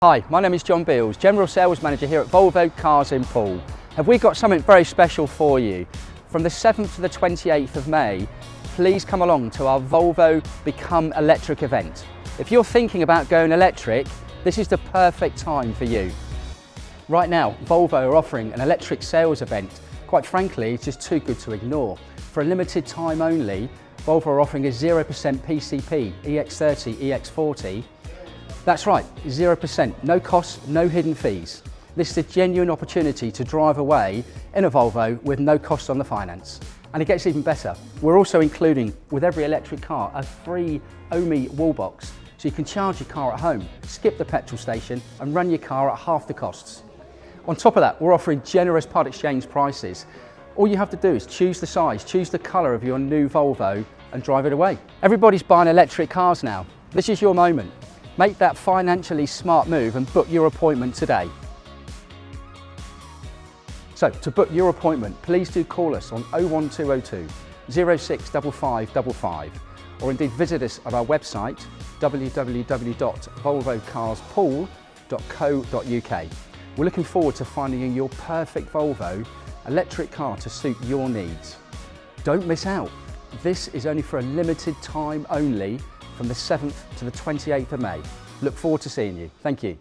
Hi, my name is John Beals, General Sales Manager here at Volvo Cars Poole. Have we got something very special for you? From the 7th to the 28th of May, please come along to our Volvo Become Electric event. If you're thinking about going electric, this is the perfect time for you. Right now, Volvo are offering an electric sales event. Quite frankly, it's just too good to ignore. For a limited time only, Volvo are offering a 0% PCP EX30, EX40. That's right, 0%, no costs, no hidden fees. This is a genuine opportunity to drive away in a Volvo with no cost on the finance. And it gets even better. We're also including, with every electric car, a free OMI wall box, so you can charge your car at home, skip the petrol station and run your car at half the costs. On top of that, we're offering generous part exchange prices. All you have to do is choose the size, choose the colour of your new Volvo and drive it away. Everybody's buying electric cars now. This is your moment. Make that financially smart move and book your appointment today. So to book your appointment, please do call us on 01202 065555 or indeed visit us at our website www.volvocarspoole.co.uk. We're looking forward to finding you your perfect Volvo electric car to suit your needs. Don't miss out. This is only for a limited time only, from the 7th to the 28th of May. Look forward to seeing you. Thank you.